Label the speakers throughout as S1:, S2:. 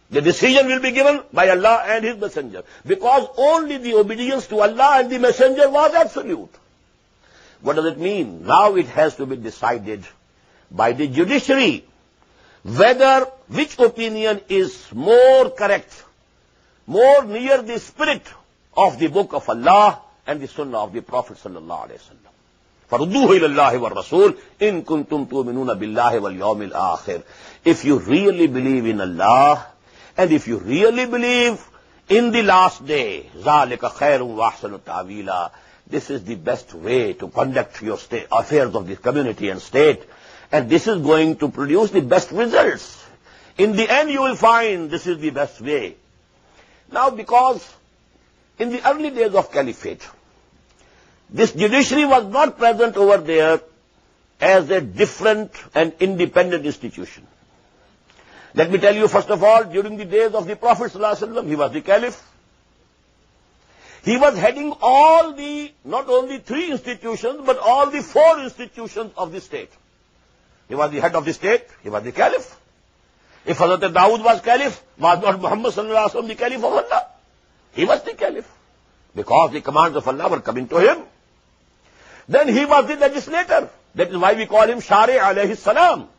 S1: The decision will be given by Allah and His Messenger, because only the obedience to Allah and the Messenger was absolute. What does it mean? Now it has to be decided by the judiciary which opinion is more correct, more near the spirit of the book of Allah and the sunnah of the Prophet sallallahu alaihi wasallam. فَرُدُّوهُ إِلَى اللَّهِ وَالرَّسُولِ إِن كُنتُمْ تُؤْمِنُونَ بِاللَّهِ وَالْيَوْمِ الْآخِرِ. If you really believe in Allah, and if you really believe in the last day, ذَلِكَ خَيْرٌ وَأَحْسَنُ تَأْوِيلًا. This is the best way to conduct your affairs of the community and state, and this is going to produce the best results. In the end, you will find this is the best way. Now, because in the early days of Caliphate, this judiciary was not present over there as a different and independent institution. Let me tell you, first of all, during the days of the Prophet ﷺ, he was the Caliph. He was heading all the, not only 3 institutions, but all the 4 institutions of the state. He was the head of the state, he was the Caliph. If Hazrat Dawood was Caliph, was not Muhammad sallallahu alaihi wasallam the Caliph of Allah? He was the Caliph, because the commands of Allah were coming to him. Then he was the legislator. That is why we call him Shari alayhi salam.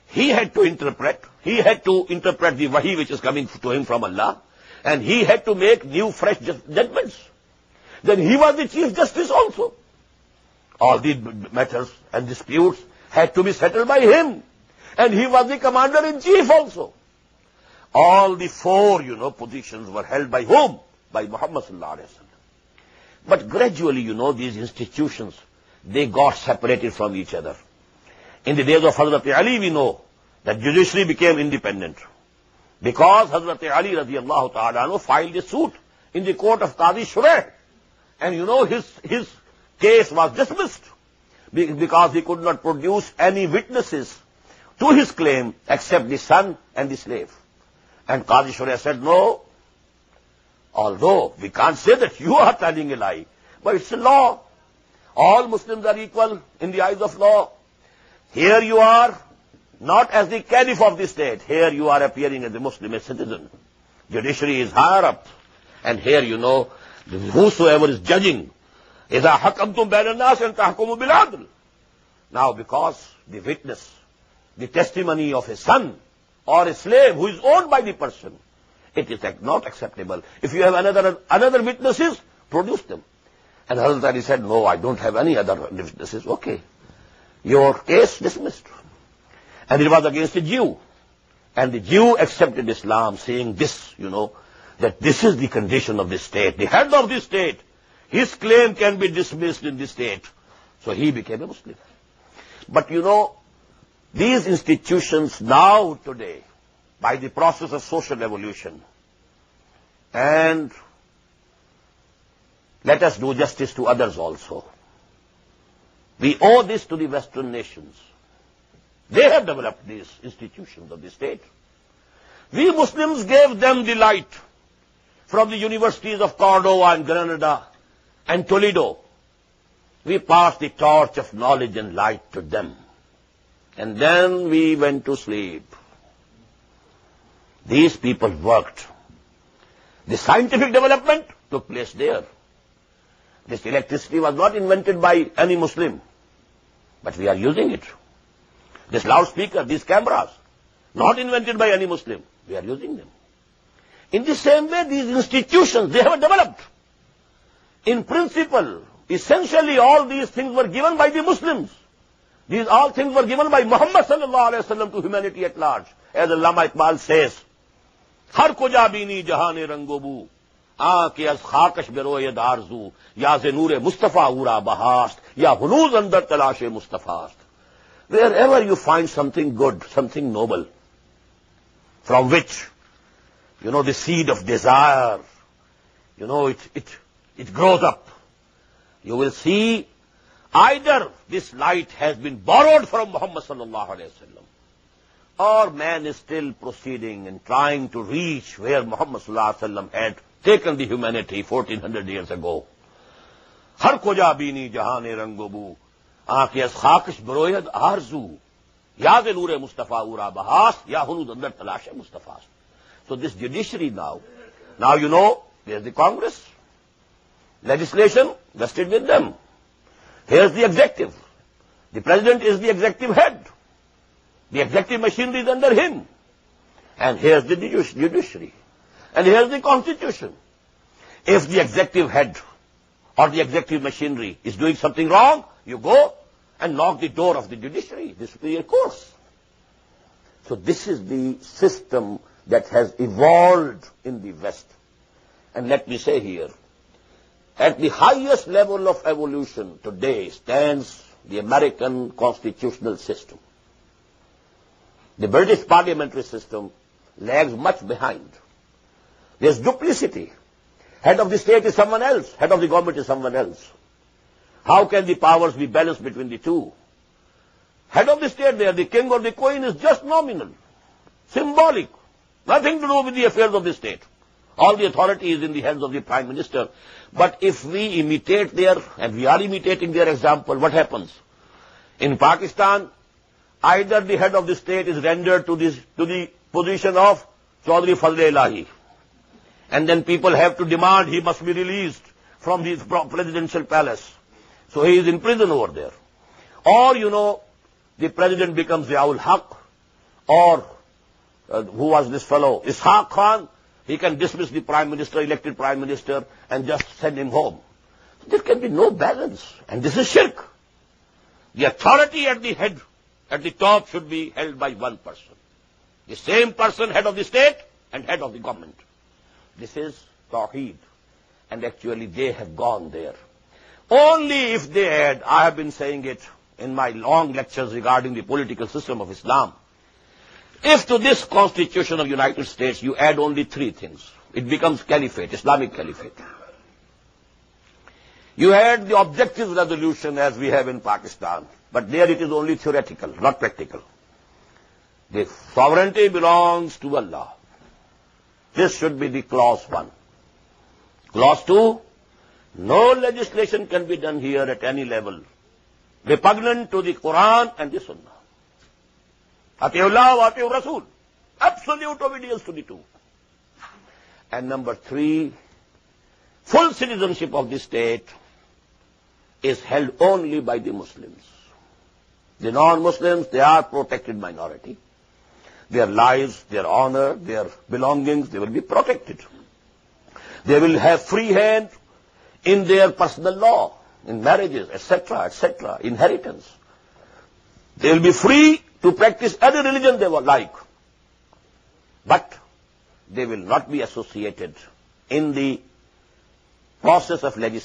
S1: He had to interpret the wahi which is coming to him from Allah, and he had to make new, fresh judgments. Then he was the Chief Justice also. All the matters and disputes had to be settled by him. And he was the Commander-in-Chief also. All the 4, positions were held by whom? By Muhammad sallallahu alaihi wasallam. But gradually, these institutions, they got separated from each other. In the days of Hazrat Ali, we know that judiciary became independent, because Hazrat Ali radiallahu ta'ala anhu filed a suit in the court of Qadi Shuraih. And his case was dismissed, because he could not produce any witnesses to his claim except the son and the slave. And Qadi Shuraih said, no, although we can't say that you are telling a lie, but it's a law. All Muslims are equal in the eyes of law. Here you are not as the caliph of the state. Here you are appearing as a Muslim, a citizen. Judiciary is higher up. And here whosoever is judging, إِذَا حَكَمْتُمْ بَيْنَ النَّاسِ أَن تَحْكُمُوا بِالْعَدْلِ. Now, because the witness, the testimony of a son or a slave who is owned by the person, it is not acceptable. If you have another witnesses, produce them. And Hazrat Ali said, no, I don't have any other witnesses. Okay. Your case dismissed. And it was against a Jew. And the Jew accepted Islam, saying this, that this is the condition of the state. The head of the state, his claim can be dismissed in the state. So he became a Muslim. But these institutions now today, by the process of social evolution, and let us do justice to others also, we owe this to the Western nations. They have developed these institutions of the state. We Muslims gave them the light from the universities of Cordova and Granada and Toledo. We passed the torch of knowledge and light to them. And then we went to sleep. These people worked. The scientific development took place there. This electricity was not invented by any Muslim, but we are using it. This loudspeaker, these cameras, not invented by any Muslim, we are using them. In the same way, these institutions, they have developed. In principle, essentially all these things were given by the Muslims. These all things were given by Muhammad sallallahu alaihi wasallam to humanity at large. As Allama Iqbal says, Har kuja bini jahane rangobu, aanke az khakash beroye darzu, ya ze noore Mustafa ura bahast, ya hunuz andar talashe Mustafast. Wherever you find something good, something noble, from which, the seed of desire, it grows up, you will see either this light has been borrowed from Muhammad sallallahu alaihi wasallam, or man is still proceeding and trying to reach where Muhammad sallallahu alaihi wasallam had taken the humanity 1400 years ago. Har koja bini jahane rangobu, aanke az khakash baroyad arzu, ya ze noore Mustafa ura bahas, ya hunuz andar talashe Mustafas. So this judiciary now you know, there's the Congress. Legislation vested with them. Here's the executive. The president is the executive head. The executive machinery is under him. And here's the judiciary. And here's the constitution. If the executive head or the executive machinery is doing something wrong, you go and knock the door of the judiciary, the superior courts. So this is the system that has evolved in the West. And let me say here, at the highest level of evolution today stands the American constitutional system. The British parliamentary system lags much behind. There's duplicity. Head of the state is someone else. Head of the government is someone else. How can the powers be balanced between the two? Head of the state there, the king or the queen, is just nominal, symbolic, nothing to do with the affairs of the state. All the authority is in the hands of the prime minister. But if we imitate their, and we are imitating their example, what happens? In Pakistan, either the head of the state is rendered to the position of Chaudhry Fazl Elahi, and then people have to demand he must be released from his presidential palace. So he is in prison over there. Or, you know, the president becomes Ziaul Haq, or who was this fellow, Ishaq Khan. He can dismiss the prime minister, elected prime minister, and just send him home. There can be no balance. And this is shirk. The authority at the head, at the top, should be held by one person. The same person, head of the state and head of the government. This is Tawheed. And actually they have gone there. Only if they add, I have been saying it in my long lectures regarding the political system of Islam, if to this Constitution of the United States you add only three things, it becomes caliphate, Islamic caliphate. You had the objective resolution as we have in Pakistan, but there it is only theoretical, not practical. The sovereignty belongs to Allah. This should be the clause 1. Clause 2, no legislation can be done here at any level repugnant to the Quran and the Sunnah. Atiullah wa atiur Rasul. Absolute obedience to the two. And number 3, full citizenship of the state is held only by the Muslims. The non-Muslims, they are protected minority. Their lives, their honor, their belongings, they will be protected. They will have free hand in their personal law, in marriages, etc., etc., inheritance. They will be free to practice any religion they would like. But they will not be associated in the process of legislation.